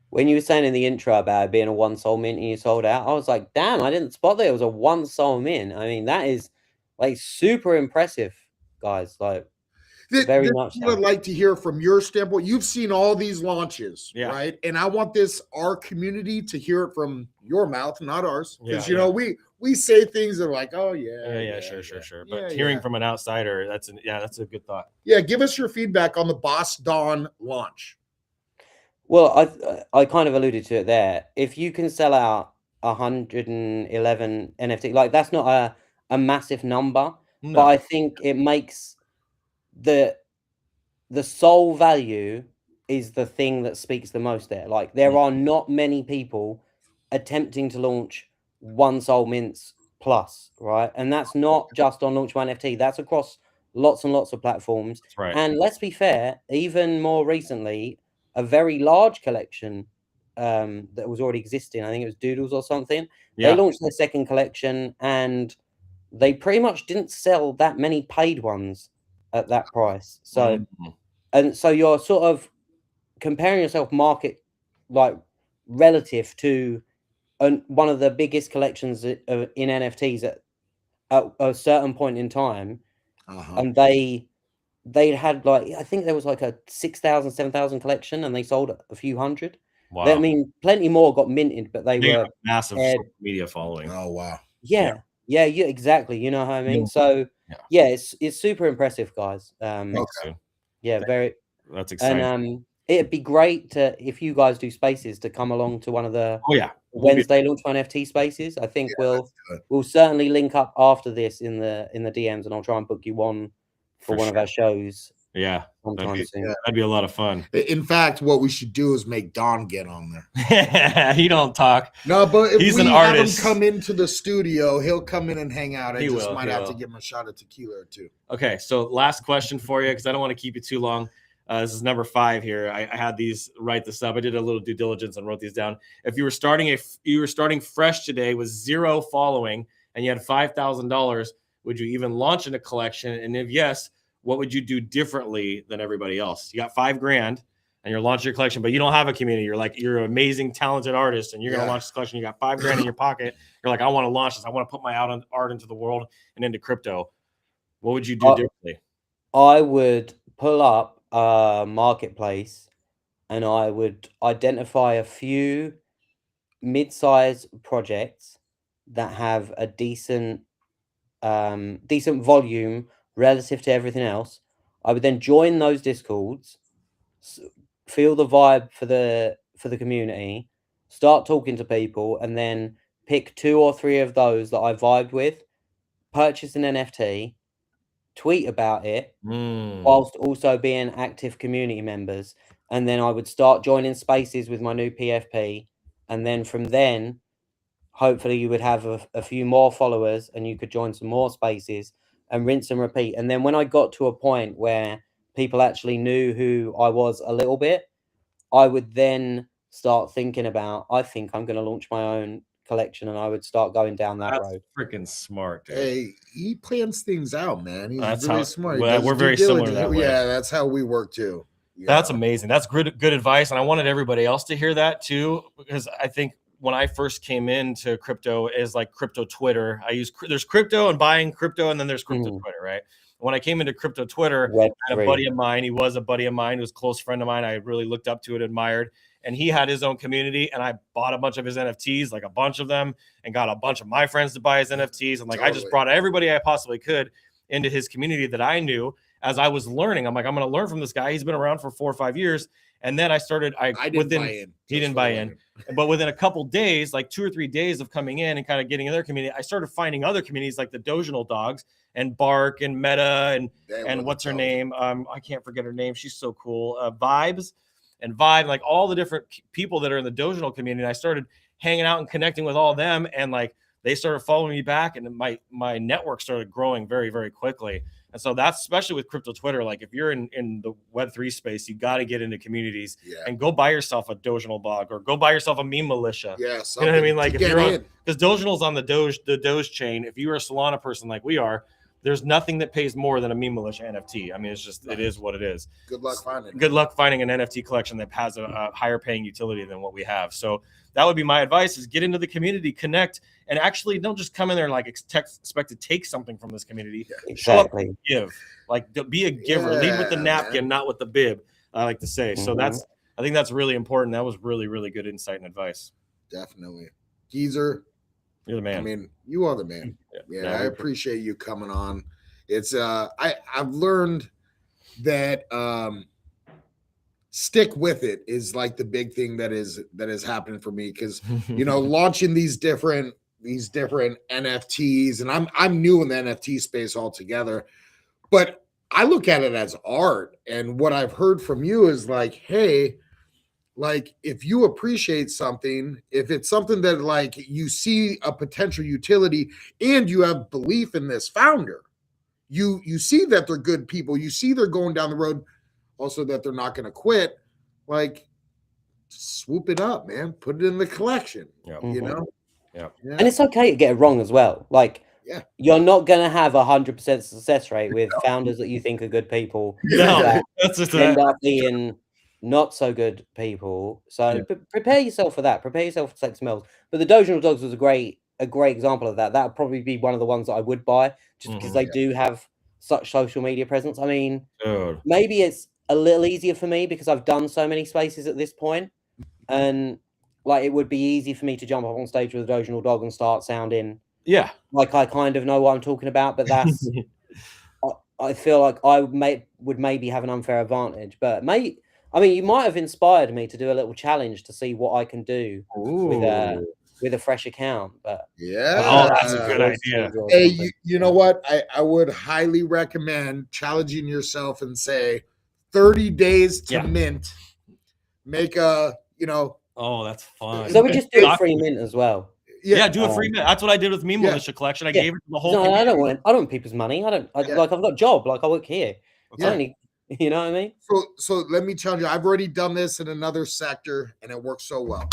when you were saying in the intro about it being a one soul mint and you sold out, I was like, damn, I didn't spot that it was a one soul mint. I mean, that is like super impressive, guys. Like, very much so. I'd like to hear from your standpoint. You've seen all these launches, right? And I want our community to hear it from your mouth, not ours, because you know we say things that are like, oh sure. But hearing from an outsider, that's a good thought. Yeah, give us your feedback on the Boss Don launch. Well, I kind of alluded to it there. If you can sell out 111 NFT, like, that's not a massive number, but I think it makes the soul value is the thing that speaks the most there. Like, there are not many people attempting to launch one soul mints plus, right? And that's not just on Launch My NFT. That's across lots and lots of platforms. That's right. And let's be fair, even more recently, a very large collection that was already existing, I think it was Doodles or something. They launched their second collection, and they pretty much didn't sell that many paid ones at that price. So and so you're sort of comparing yourself market, like, relative to one of the biggest collections in NFTs at a certain point in time, and they had, like, I think there was like a 6,000, 7,000 collection, and they sold a few hundred. Wow. I mean, plenty more got minted, but they were massive social media following. Oh wow. Yeah, exactly. You know what I mean? So it's super impressive, guys. Yeah, very. That's exciting. And it'd be great if you guys do spaces to come along to one of the Wednesday Launch My NFT spaces. I think we'll certainly link up after this in the DMs, and I'll try and book you one for one of our shows. Yeah, sometime soon. That'd be a lot of fun. In fact, what we should do is make Don get on there. He don't talk. No, but if he's we an have artist. him come into the studio, he'll come in and hang out. I might have to give him a shot of tequila or two. Okay, so last question for you, because I don't want to keep you too long. This is number 5 here. I had these write this up. I did a little due diligence and wrote these down. If you were starting fresh today with 0 following and you had $5,000, would you even launch in a collection? And if yes, what would you do differently than everybody else? You got $5,000 and you're launching your collection, but you don't have a community. You're an amazing, talented artist, and you're going to launch this collection. You got $5,000 in your pocket. You're like, I want to launch this. I want to put my art into the world and into crypto. What would you do differently? I would pull up a marketplace, and I would identify a few mid-size projects that have a decent volume relative to everything else. I would then join those Discords, feel the vibe for the community, start talking to people, and then pick 2 or 3 of those that I vibed with, purchase an NFT, tweet about it, whilst also being active community members. And then I would start joining spaces with my new PFP, and then from then, hopefully you would have a few more followers, and you could join some more spaces and rinse and repeat. And then when I got to a point where people actually knew who I was a little bit, I would then start thinking about, I think I'm going to launch my own collection, and I would start going down that road. Freaking smart, dude. Hey, he plans things out, man. He's That's really how smart. He well, does we're due very similar diligence. that way. Yeah, that's how we work too. you That's know? amazing. That's good advice, and I wanted everybody else to hear that too, because I think when I first came into crypto is like crypto Twitter. There's crypto and buying crypto, and then there's crypto Twitter, right? When I came into crypto Twitter, I had a buddy of mine. He was a buddy of mine. He was a close friend of mine. I really looked up to and admired. And he had his own community, and I bought a bunch of his NFTs, like a bunch of them, and got a bunch of my friends to buy his NFTs. And like, I just brought everybody I possibly could into his community that I knew as I was learning. I'm like, I'm going to learn from this guy. He's been around for 4 or 5 years. And then I started, he didn't buy in, but within a couple days, like 2 or 3 days of coming in and kind of getting in their community, I started finding other communities like the Doginal Dogs and Bark and Meta and what's her name? I can't forget her name. She's so cool. Vibes and Vibe, like all the different people that are in the Doginal community. And I started hanging out and connecting with all of them. And like, they started following me back, and my network started growing very, very quickly. And so that's especially with crypto Twitter. Like if you're in the Web3 space, you got to get into communities and go buy yourself a Doginal blog or go buy yourself a meme militia. Yeah, you know what I mean? Like if you're on, because Doginal's on the Doge chain. If you're a Solana person like we are, there's nothing that pays more than a meme militia NFT. I mean, it's just, it is what it is. Good luck finding it. Good luck finding an NFT collection that has a higher paying utility than what we have. So that would be my advice: is get into the community, connect, and actually don't just come in there and like expect to take something from this community. Exactly. Show up, give, like be a giver. Lead with the napkin, not with the bib, I like to say. So I think that's really important. That was really, really good insight and advice. Definitely. Geezer, you're the man. I mean, you are the man. Yeah, I appreciate you coming on. It's I've learned that stick with it is like the big thing that is happening for me, because launching these different NFTs, and I'm new in the NFT space altogether, but I look at it as art. And what I've heard from you is like, hey, like if you appreciate something, if it's something that like you see a potential utility and you have belief in this founder, you see that they're good people, you see they're going down the road, also that they're not going to quit, like swoop it up, man, put it in the collection. And it's okay to get it wrong as well. Like you're not going to have 100% success rate with founders that you think are good people. That's just end up being not so good people. So prepare yourself for that. Prepare yourself for sex smells. But the Doginal Dogs was a great example of that. That would probably be one of the ones that I would buy, just because they do have such social media presence. I mean, maybe it's a little easier for me because I've done so many spaces at this point, and like it would be easy for me to jump up on stage with a Doginal Dog and start sounding like I kind of know what I'm talking about. But that's I feel like I would maybe have an unfair advantage. But you might have inspired me to do a little challenge to see what I can do with a fresh account. But that's a good idea. Hey, you know what? I would highly recommend challenging yourself and say 30 days to mint. Make a, Oh, that's fun. So we just do a free mint as well. Yeah, do a free mint. That's what I did with Meme Militia collection. I gave it to the whole. No, I don't want people's money. Like I've got a job. Like I work here. Only, you know what I mean? So let me tell you, I've already done this in another sector, and it works so well.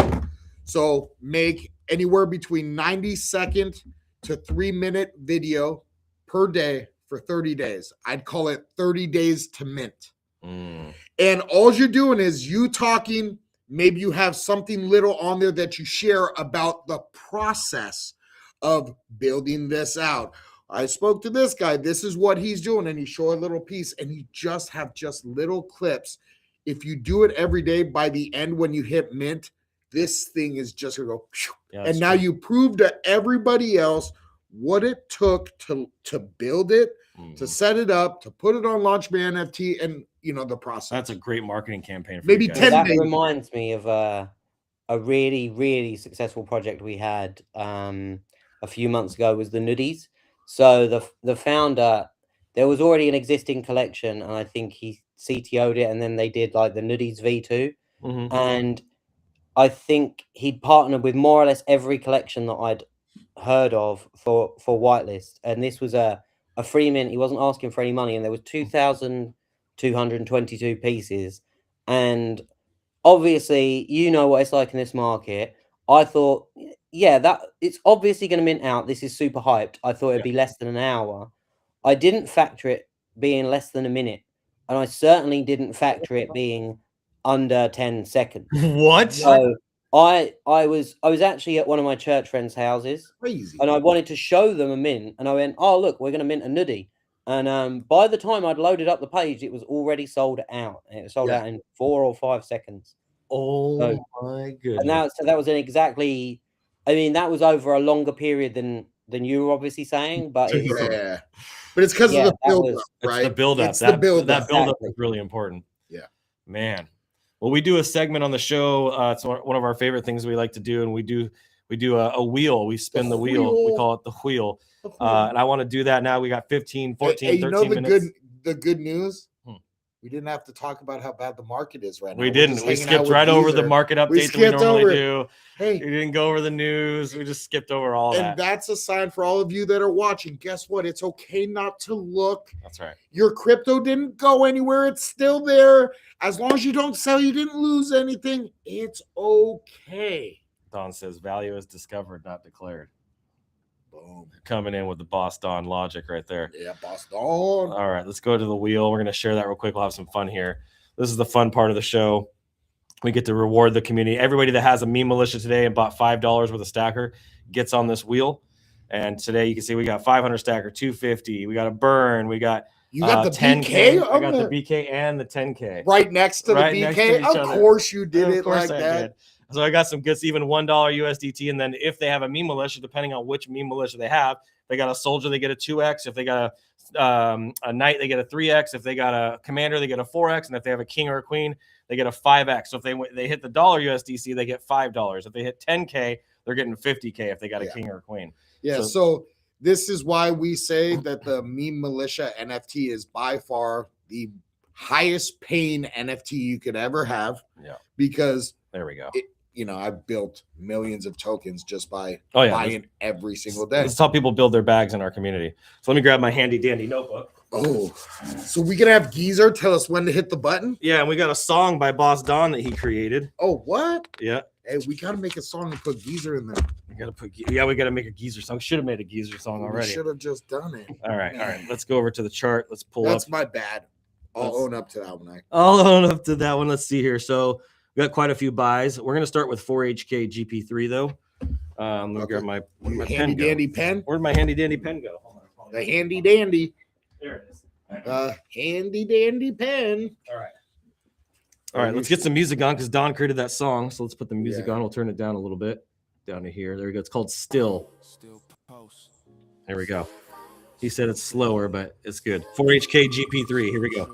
So make anywhere between 90-second to 3-minute video per day for 30 days. I'd call it 30 days to mint. And all you're doing is you talking. Maybe you have something little on there that you share about the process of building this out. I spoke to this guy. This is what he's doing. And you show a little piece, and you just have little clips. If you do it every day, by the end, when you hit mint, this thing is just going to go. And now you prove to everybody else what it took to build it, to set it up, to put it on Launchpad NFT, and the process. That's a great marketing campaign. For Maybe 10 That days. reminds me of a really, really successful project we had a few months ago. Was the Nudies. So the founder, there was already an existing collection, and I think he CTO'd it, and then they did like the Nudies V2, and I think he'd partnered with more or less every collection that I'd heard of for whitelist, and this was a free mint. He wasn't asking for any money, and there was 2,000 222 pieces. And obviously, you know what it's like in this market. I thought, yeah, that it's obviously going to mint out. This is super hyped. I thought it'd be less than an hour. I didn't factor it being less than a minute, and I certainly didn't factor it being under 10 seconds. What? So I was actually at one of my church friends' houses, Crazy. and I wanted to show them a mint, and I went, "Oh, look, we're going to mint a nudie." And by the time I'd loaded up the page, it was already sold out. And it was sold out in 4 or 5 seconds. Oh So, my and goodness. that was an exactly. I mean, that was over a longer period than you were obviously saying, but it, Yeah, but it's because of the build-up, right? It's the build-up. It's the build-up. That build-up Exactly. is really important. Yeah. Man. Well, we do a segment on the show. It's one of our favorite things we like to do, and we do a wheel. We spin the wheel. We call it the wheel. And I want to do that now. We got 15, 14, hey, 13 minutes. The good news? We didn't have to talk about how bad the market is right now. We didn't. We skipped right over the market update that we normally do. Hey, we didn't go over the news. We just skipped over all that. And that's a sign for all of you that are watching. Guess what? It's okay not to look. That's right. Your crypto didn't go anywhere. It's still there. As long as you don't sell, you didn't lose anything. It's okay. Don says value is discovered, not declared. Boom. Coming in with the Boss Don logic right there. Yeah, Boss Don. All right, let's go to the wheel. We're going to share that real quick. We'll have some fun here. This is the fun part of the show. We get to reward the community. Everybody that has a meme militia today and bought $5 worth of stacker gets on this wheel. And today you can see we got 500 stacker, 250. We got a burn. We got you got the 10K. BK. I got the BK and the 10K right next to the BK. Of course you did it like that. So I got some gets even $1 USDT, and then if they have a meme militia, depending on which meme militia they have, they got a soldier, they get a 2x. If they got a knight, they get a 3x. If they got a commander, they get a 4x. And if they have a king or a queen, they get a 5x. So if they hit the dollar USDC, they get $5. If they hit 10K, they're getting 50K if they got a king or a queen. Yeah. So this is why we say that the meme militia NFT is by far the highest paying NFT you could ever have. Yeah. Because there we go. I've built millions of tokens just by buying every single day. That's how people build their bags in our community. So let me grab my handy dandy notebook. Oh, so we can have Geezer tell us when to hit the button? Yeah, and we got a song by Boss Don that he created. Oh, what? Yeah. Hey, we got to make a song and put Geezer in there. We got to make a Geezer song. Should have made a Geezer song already. We should have just done it. All right. Let's go over to the chart. Let's pull That's up. my bad. I'll own up to that one. I'll own up to that one. Let's see here. So we got quite a few buys. We're going to start with 4HK GP3 though. Let me grab my handy dandy pen. Where'd my handy dandy pen go? Hold on. The handy dandy. There it is. Handy dandy pen. All right. Let's get some music on because Don created that song. So let's put the music on. We'll turn it down a little bit. Down to here. There we go. It's called Still. There we go. He said it's slower, but it's good. 4HK GP3. Here we go.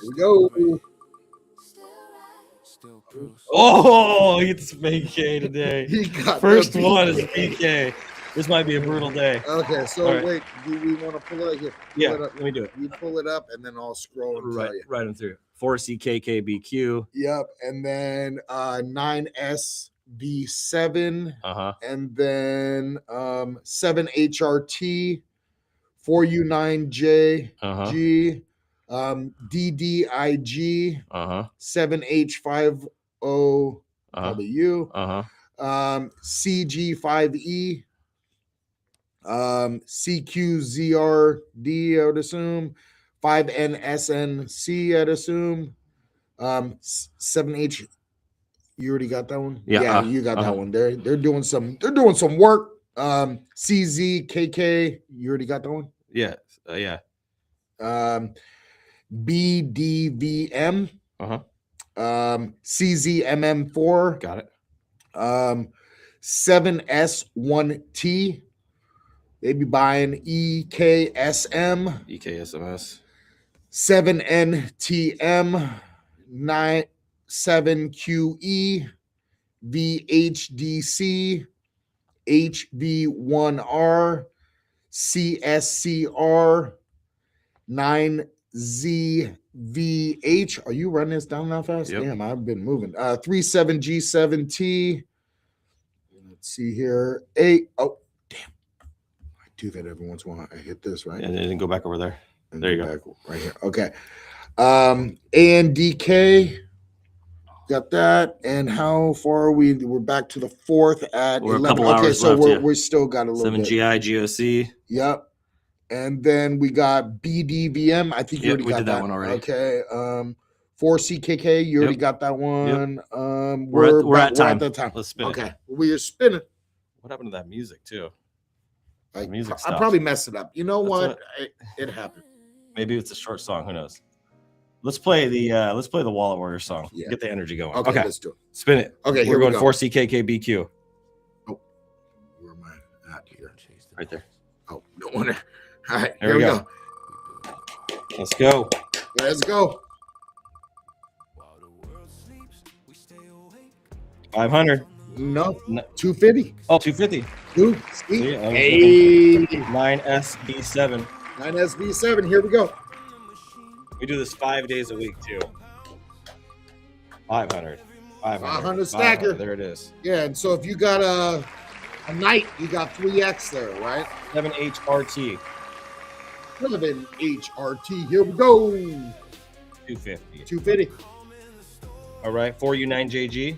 Here we go. Oh, he gets BK today. First BK. one is BK. This might be a brutal day. Okay, so right. Wait, do we want to pull it here? Let me do it. You pull it up, and then I'll scroll and tell you. Right and through. 4CKKBQ. Yep, and then 9SB7. And then 7HRT, 4U9JG, DDIG, 7H50W, CG5E, CQZRD, I would assume, 5NSNC, I'd assume, 7H. You already got that one? Yeah, you got that one. They're doing some work. CZKK, you already got that one? Yeah. BDVM. CZMM4. Got it. 7S1T. They be buying EKSM. EKSMS. 7NTM. 97QE. VHDC. HV1R. CSCR. 9ZVH. Are you running this down that fast? Yep. Damn, I've been moving. 37G7T. Let's see here. Oh, damn. I do that every once in a while. I hit this, right? And then go back over there. And There you go go. back right here. Okay. ANDK. Got that. And how far are we? We're back to the 4th at We're 11. a couple Okay, hours so left, we still got a little 7 bit. GI GOC. Yep. And then we got BDVM. I think you already we got did that one already. Okay. 4CKK. You already got that one. We're at time. That time. Let's spin it. Okay. We are spinning. What happened to that music too? I stopped. probably messed it up. You know That's what? It happened. Maybe it's a short song. Who knows? Let's play the Wallet Warrior song. Yeah. Get the energy going. Okay, Okay. let's do it. Spin it. Okay, here we're we going go. 4CKKBQ. Oh, where am I at here? Right there. Oh, no wonder. All right, There here we we go. Let's go. Let's go. 500. No, No. 250. Oh, 250. Dude, sweet. See, I was Hey, 9SB7. 9SB7. Here we go. We do this 5 days a week too. 500. 500 stacker. There it is. Yeah, and so if you got a night, you got 3X there, right? 7HRT. 7HRT. Here we go. 250. 250. All right. 4U9JG.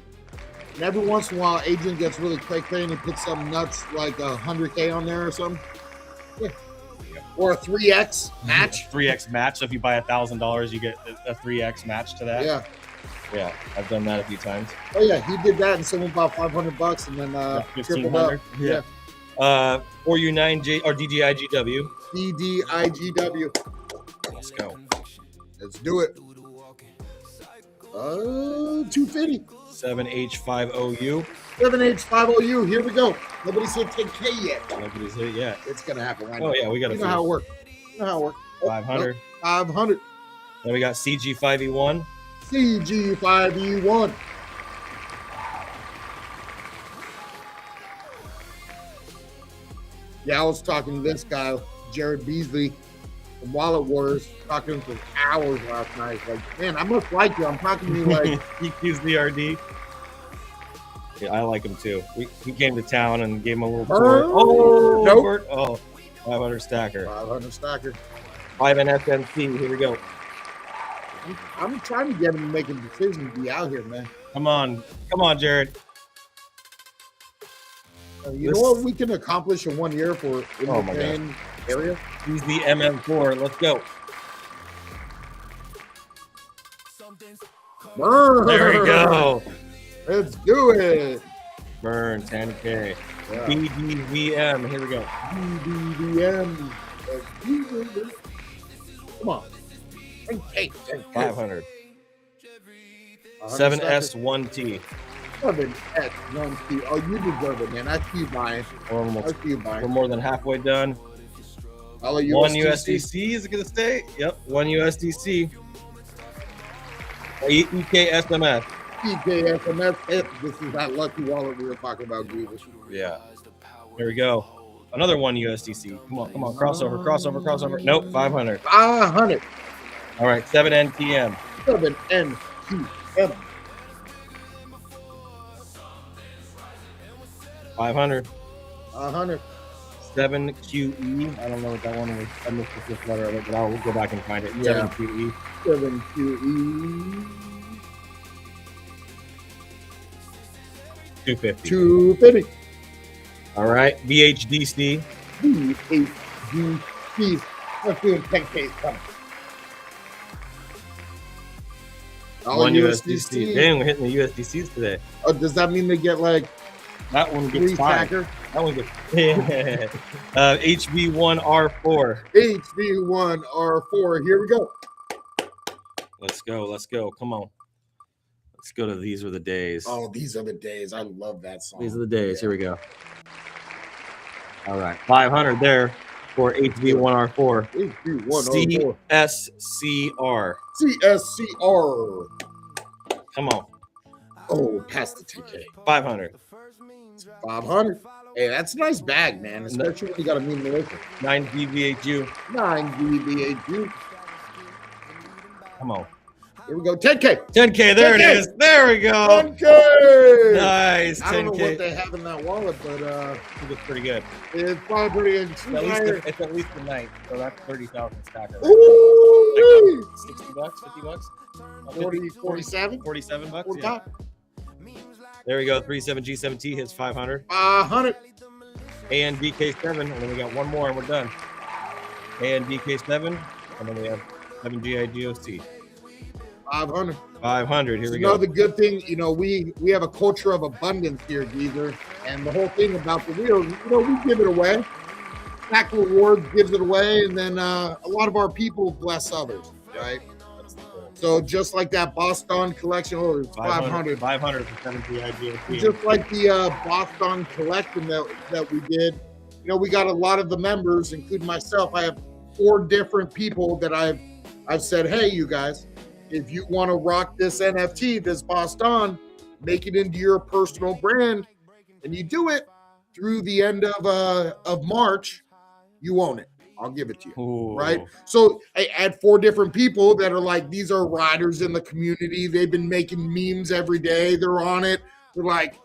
And every once in a while, Adrian gets really cray-cray and puts something nuts like 100K on there or something. Yeah. Or a 3X match. 3X match. So if you buy $1,000, you get a 3X match to that. Yeah. Yeah. I've done that a few times. Oh yeah, he did that, and someone bought $500 and then tripled up. 1,500. Yeah. 4U9J or DGIGW. DDIGW. Let's go. Let's do it. 250. 7H5OU. 7H5OU. Here we go. Nobody's hit 10K yet. Nobody's hit yet. It's gonna happen right Oh now. yeah, we got You know how it works. You know how it works. 500. 500. Then we got CG5E1. CG5E1. Yeah, I was talking to this guy, Jared Beasley from Wallet Wars, talking for hours last night. Like, man, I must like you. I'm talking to you like EQZRD. Yeah, I like him too. We came to town and gave him a little Bird. tour. Oh, Nope. Bird. Oh, 500 stacker. 500 stacker. 5NSMC. Here we go. I'm trying to get him to make a decision to be out here, man. Come on, Jared. You know what we can accomplish in 1 year for in Oh the my main area? He's the MM4. Let's go. Burn. There we go. Let's do it. Burn 10K. Yeah. BDVM. Here we go. BDVM. Come on. 10K. 500. 7S1T. 7S1T. Oh, you deserve it, man. I see you buying. We're more than halfway done. I'll let you One USDC is it going to stay? Yep. One USDC. EKSMF. EKSMF. This is that lucky wallet we were talking about, Grievous. Yeah. There we go. Another one USDC. Come on. Crossover. Nope. 500. 500. All right. 7NTM. 7NTM. 500. 100. 7QE. I don't know what that one was. I missed the fifth letter of it, but I'll go back and find it. Yeah. 7QE. 7QE. 250. 250. All right. VHDC. VHDC. Let's do 10K coming. One USDC. Dang, we're hitting the USDCs today. Oh, does that mean they get like That one gets 3 five. stacker? That one gets HV1R4. HV1R4. Here we go. Let's go. Come on. Let's go to These Were the Days. Oh, these are the days. I love that song. These are the days. Yeah. Here we go. All right. 500 there for HV1R4. HV1R4. CSCR. CSCR. Come on. Oh, past the 10K. 500. 500. Hey, that's a nice bag, man. Especially when you got a mean militia. 9 DVHU. 9 DBHU. Come on. Here we go. 10K. 10K. There 10K. it is. There we go. 10K. Nice. 10K. I don't know what they have in that wallet, but It's pretty good. it's probably pretty good. It's at least the ninth, so that's 30,000 stacker. Ooh, 60 bucks, 50 bucks, 40, 47, 47 bucks. 40 Yeah. top. There we go. 37G7T hits 500. 100. ANDK7, and then we got one more, and we're done. ANDK7, and then we have 7GIGOC. 500. 500. Here So we you know go. the good thing, we have a culture of abundance here, Geezer, and the whole thing about the wheels, we give it away. Stack Rewards gives it away, and then a lot of our people bless others, right? That's the goal. So just like that Boston collection, it's 500. 500 for 7GIGOC. Just like the Boston collection that we did, we got a lot of the members, including myself. I have 4 different people that I've said, hey, you guys, if you want to rock this NFT, this Boston, make it into your personal brand, and you do it through the end of March, you own it. I'll give it to you. Ooh. Right? So I add 4 different people that are like, these are riders in the community. They've been making memes every day. They're on it. They're like,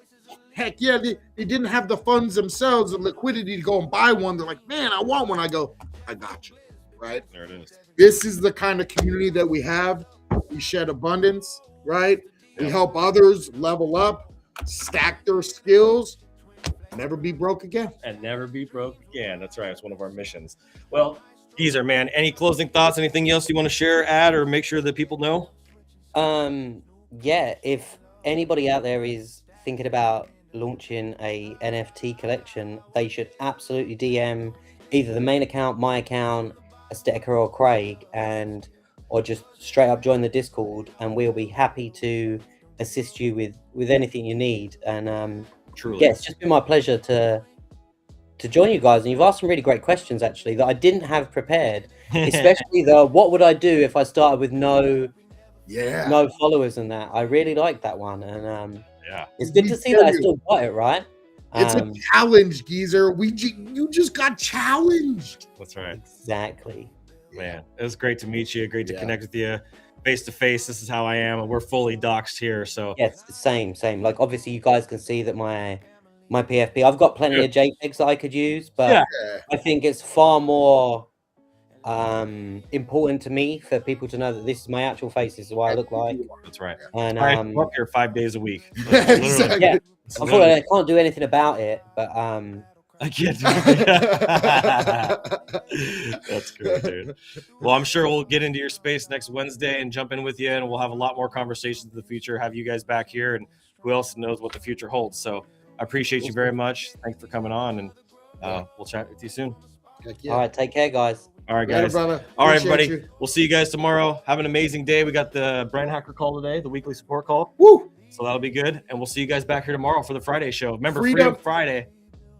heck yeah, they didn't have the funds themselves, the liquidity to go and buy one. They're like, man, I want one. I go, I got you. Right? There it is. This is the kind of community that we have. We shed abundance, right? We Yep. help others level up, stack their skills, never be broke again. And never be broke again. That's right. It's one of our missions. Well, Geezer, man, any closing thoughts? Anything else you want to share, add, or make sure that people know? Yeah, if anybody out there is thinking about launching a NFT collection, they should absolutely DM either the main account, my account, Aesthetica or Craig, or just straight up join the Discord, and we'll be happy to assist you with anything you need. And Truly. yeah, it's just been my pleasure to join you guys, and you've asked some really great questions actually that I didn't have prepared, especially the what would I do if I started with no followers and that. I really like that one, and Yeah. it's good to see that I still got it right. It's a challenge, Geezer. You just got challenged. That's right. Exactly. Man, it was great to meet you. Great to Yeah. connect with you face to face. This is how I am, and we're fully doxxed here. So Yes, same. Like obviously you guys can see that my PFP, I've got plenty of JPEGs that I could use, but Yeah. I think it's far more important to me for people to know that this is my actual face. This is what I look like. that's right. And I am up here 5 days a week. Exactly. yeah, It's unfortunately I can't do anything about it, but I can't do it. That's great, dude. Well, I'm sure we'll get into your space next Wednesday and jump in with you, and we'll have a lot more conversations in the future, have you guys back here, and who else knows what the future holds. So I appreciate you very much. Thanks for coming on, and we'll chat with you soon. Heck yeah. all right, take care guys. All right, Later, guys. brother. All right, Appreciate everybody. you. We'll see you guys tomorrow. Have an amazing day. We got the Brand Hacker call today, the weekly support call. Woo! So that'll be good. And we'll see you guys back here tomorrow for the Friday show. Remember, Freedom. Freedom Friday.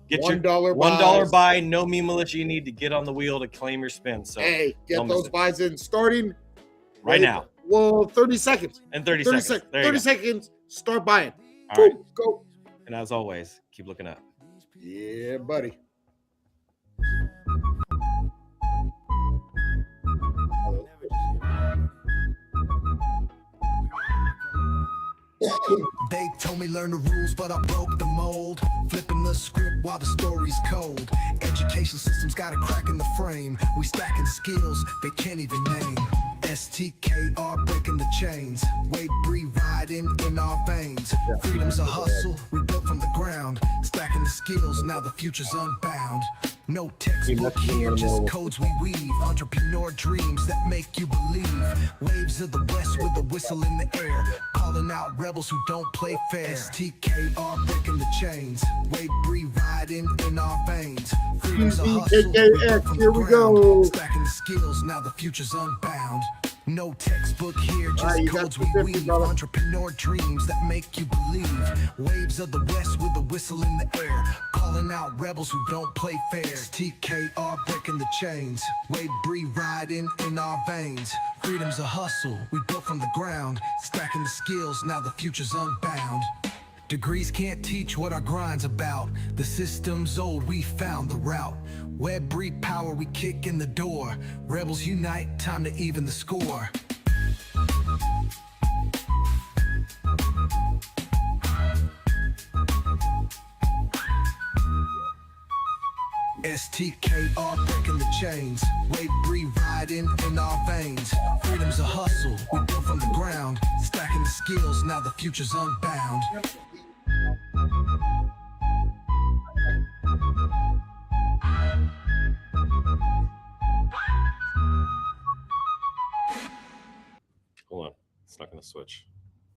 Get your $1 $1 buys. buy. No meme militia you need to get on the wheel to claim your spin. So Hey, get don't miss those it. buys in starting right now. Well, 30 seconds. And 30 30 seconds. seconds. There you 30 go. seconds. Start buying. All right. Boom, go. And as always, keep looking up. Yeah, buddy. They told me learn the rules, but I broke the mold. Flipping the script while the story's cold. Education system's got a crack in the frame. We stacking skills they can't even name. STKR breaking the chains. Wade Bree riding in our veins. Freedom's a hustle, we built from the ground. Stacking the skills, now the future's unbound. No textbook here, just codes we weave. Entrepreneur dreams that make you believe. Waves of the west with a whistle in the air. Calling out rebels who don't play fair. STKR breaking the chains. Wade Bree riding in our veins. Freedom's a hustle, we built from the Here we ground. go. Stacking the skills, now the future's unbound. No textbook here, just Alright, you got codes we 250, weave. brother. Entrepreneur dreams that make you believe. Waves of the west with a whistle in the air. Calling out rebels who don't play fair. TKR breaking the chains. Wade Bree riding in our veins. Freedom's a hustle, we built from the ground. Stacking the skills, now the future's unbound. Degrees can't teach what our grind's about. The system's old, we found the route. Web breed power, we kick in the door. Rebels unite, time to even the score. STKR breaking the chains. Wave riding in our veins. Freedom's a hustle, we built from the ground. Stacking the skills, now the future's unbound. Hold on, it's not gonna switch.